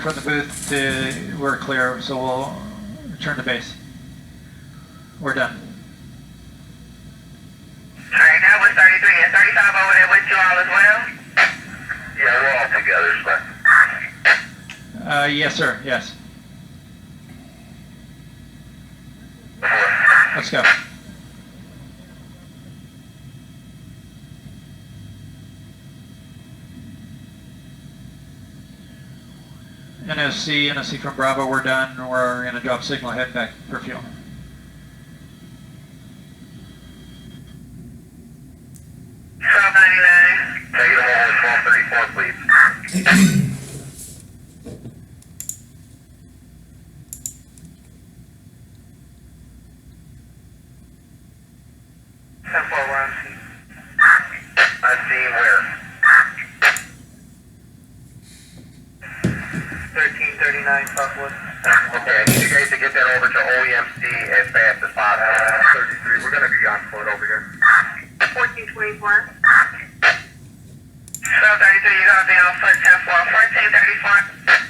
from the booth to we're clear, so we'll return to base. We're done. Alright, that was 33 and 35 over there with you all as well? Yeah, we're all together, sir. Yes, sir. Yes. Let's go. NSC from Bravo, we're done. We're going to drop signal, head back for fuel. Take it over 1234, please. 10-4, we're on scene. On scene where? 1339 Southwood. Okay, I need you guys to get that over to OEMC as fast as possible. 33, we're going to be on foot over here. 1424. 1233, you're going to be on foot 10-4. 1434.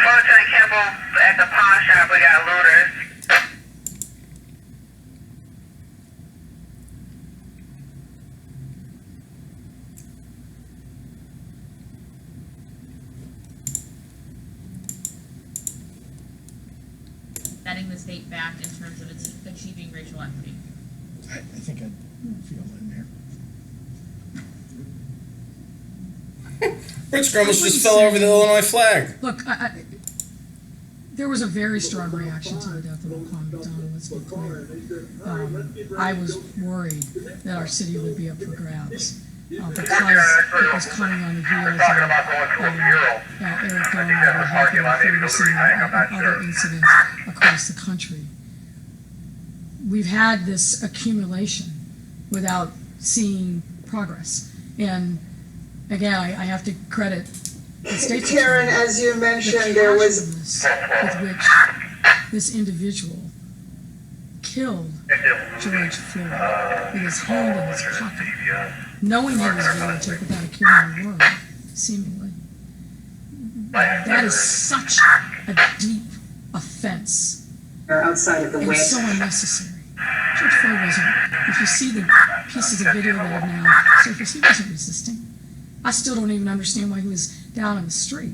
Lieutenant Campbell, at the pawn shop, we got looters. Setting the state back in terms of achieving racial equity. I think I'd feel in there. Rich Grumbles just fell over the Illinois flag. Look, there was a very strong reaction to the death of Laquan McDonald, let's be clear. I was worried that our city would be up for grabs because it was coming on the heels of Eric Garner and Ferguson and other incidents across the country. We've had this accumulation without seeing progress. And again, I have to credit the state's Karen, attorney, as you mentioned, the there was casualness with which this individual killed George Floyd with his hand in his pocket, knowing he was a lunatic without a care in the world, seemingly. That is such a deep offense outside of the and way. so unnecessary. George Floyd wasn't, if you see the pieces of video that have now surfaced, he wasn't resisting. I still don't even understand why he was down in the street,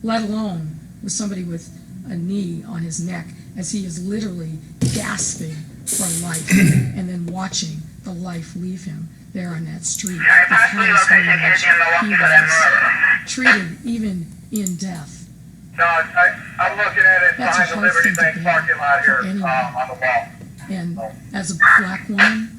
let alone with somebody with a knee on his neck as he is literally gasping for life and then watching the life leave him there on that street. The callous way in which he was treated even in death. No, I'm looking at it That's behind a the hard Liberty thing to Bank bear parking lot here for anyone. on the wall. And as a black woman,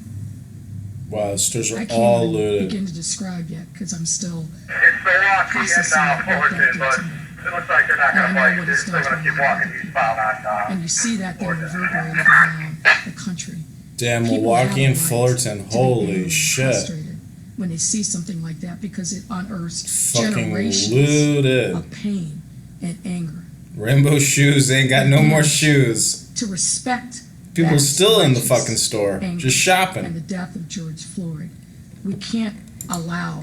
Wow, the stores I are can't all even looted. begin to describe yet because I'm still It's Milwaukee processing and what that Fullerton, did but to me. it looks like they're not And I going to know fight. what They're it's still done going to to keep me. walking eastbound on And you see that then reverberated around the country. Damn, People Milwaukee have and a right Fullerton, to be holy angry and shit. frustrated when they see something like that because it unearths Fucking generations looted. of pain and anger. Rainbow shoes, they ain't got no more shoes. To respect People that still in the righteous fucking store, anger just and shopping. the death of George Floyd. We can't allow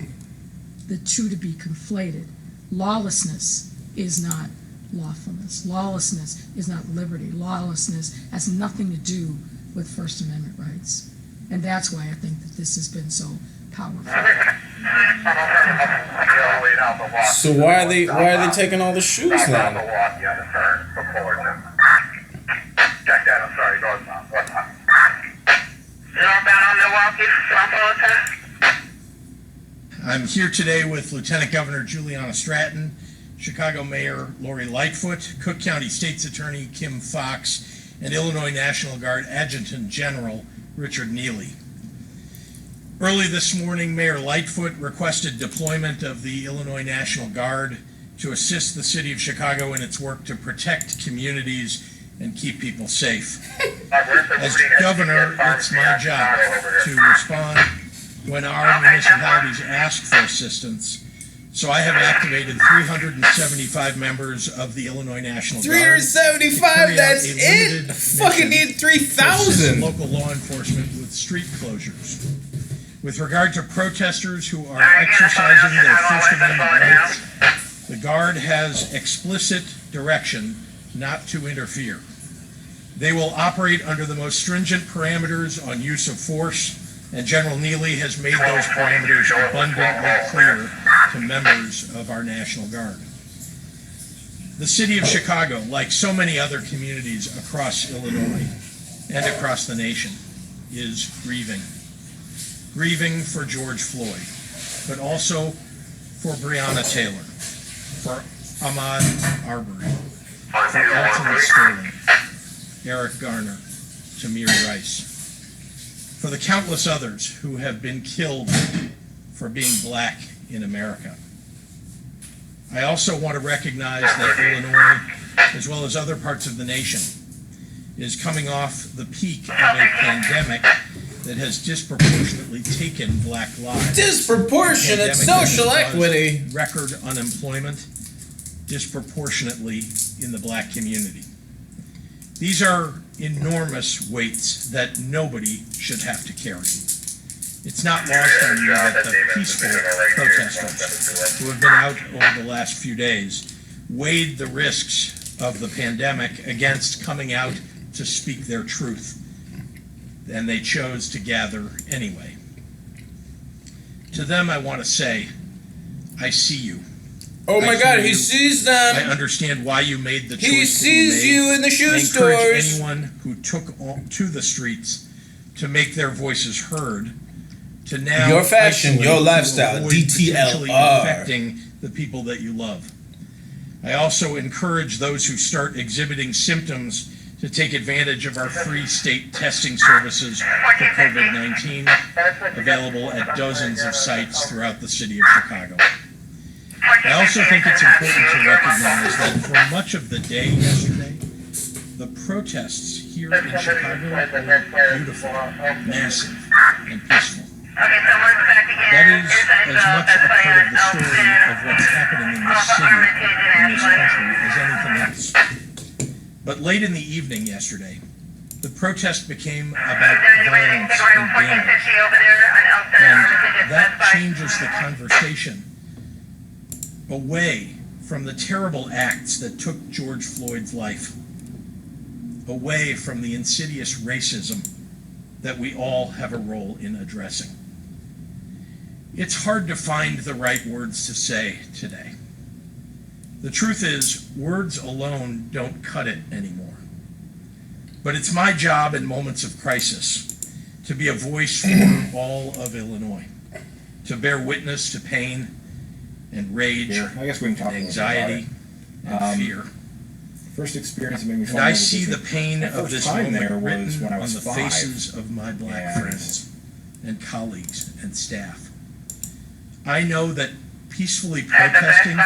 the two to be conflated. Lawlessness is not lawfulness. Lawlessness is not liberty. Lawlessness has nothing to do with First Amendment rights. And that's why I think that this has been so powerful. So why are they taking all the shoes then? Check that, I'm sorry, northbound. Northbound on Milwaukee from Fullerton. I'm here today with Lieutenant Governor Juliana Stratton, Chicago Mayor Lori Lightfoot, Cook County State's Attorney Kim Fox, and Illinois National Guard Adjutant General Richard Neely. Early this morning, Mayor Lightfoot requested deployment of the Illinois National Guard to assist the city of Chicago in its work to protect communities and keep people safe. As governor, it's my job to respond when our municipalities ask for assistance So I have activated 375 members of the Illinois National Guard. 375, that's it? Fucking need to assist 3,000. local law enforcement with street closures. With regard to protesters who are Alright, exercising their Chicago, First what's the Amendment phone rights, the Guard has explicit direction not to interfere. They will operate under the most stringent parameters on use of force, and General Neely has made those parameters abundantly clear to members of our National Guard. The city of Chicago, like so many other communities across Illinois and across the nation, is grieving. Grieving for George Floyd, but also for Breonna Taylor, for Ahmaud Arbery, for Alton Sterling, Eric Garner, Tamir Rice, for the countless others who have been killed for being black in America. I also want to recognize that Illinois, as well as other parts of the nation, is coming off the peak of a pandemic that has disproportionately taken black lives. Disproportionate social equity. Record unemployment disproportionately in the black community. These are enormous weights that nobody should have to carry. It's not lost on you that the peaceful protesters who have been out over the last few days weighed the risks of the pandemic against coming out to speak their truth, and they chose to gather anyway. To them, I want to say, I see you. Oh my I God, hear he you. sees I them. understand why you made the choice. He that sees you made. you in the shoe I encourage stores. anyone who took to the streets to make their voices heard, to now Your fashion, isolate, your to lifestyle, avoid potentially DTLR. infecting the people that you love. I also encourage those who start exhibiting symptoms to take advantage of our free state testing services for COVID-19, available at dozens of sites throughout the city of Chicago. I also think it's important to recognize that for much of the day yesterday, the protests here in Chicago were beautiful, massive, and peaceful. That is as much a part of the story of what's happening in this city, in this country, as anything else. But late in the evening yesterday, the protest became about violence and damage, and that changes the conversation away from the terrible acts that took George Floyd's life, away from the insidious racism that we all have a role in addressing. It's hard to find the right words to say today. The truth is, words alone don't cut it anymore. But it's my job in moments of crisis to be a voice for all of Illinois, to bear witness to pain and rage, I guess we can talk and a little bit about anxiety, it. and fear. First experience that made me And fall I in love with see this the pain the of first this time moment there was written when I on was the 5. faces of my black And- friends and colleagues and staff. I know that peacefully protesting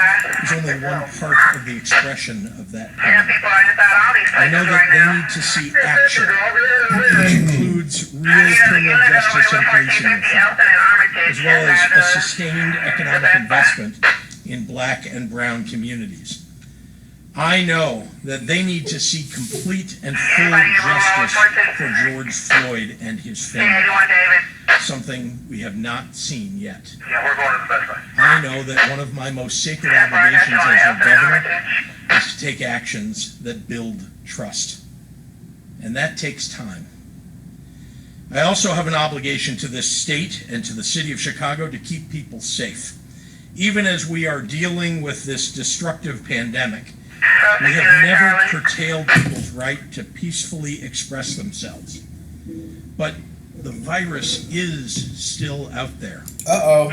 is only one part of the expression of that pain. I know that they need to see action, which includes real criminal justice and policing reform, as well as a sustained economic investment in black and brown communities. I know that they need to see complete and full justice for George Floyd and his family, something we have not seen yet. Yeah, we're going to the best way. I know that one of my most sacred obligations as your governor is to take actions that build trust. And that takes time. I also have an obligation to this state and to the city of Chicago to keep people safe. Even as we are dealing with this destructive pandemic, we have never curtailed people's right to peacefully express themselves. But the virus is still out there. Uh-oh.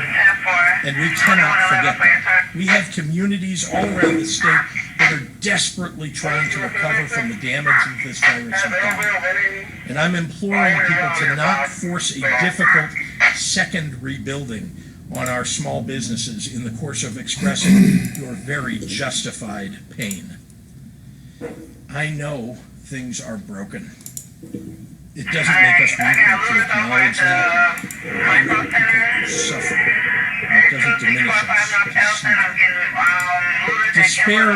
And we cannot forget that. We have communities all around the state that are desperately trying to recover from the damage that this virus has done. And I'm imploring people to not force a difficult second rebuilding on our small businesses in the course of expressing your very justified pain. I know things are broken. It doesn't make us weaker to acknowledge that. I know people suffer. Our doesn't diminish us. Despair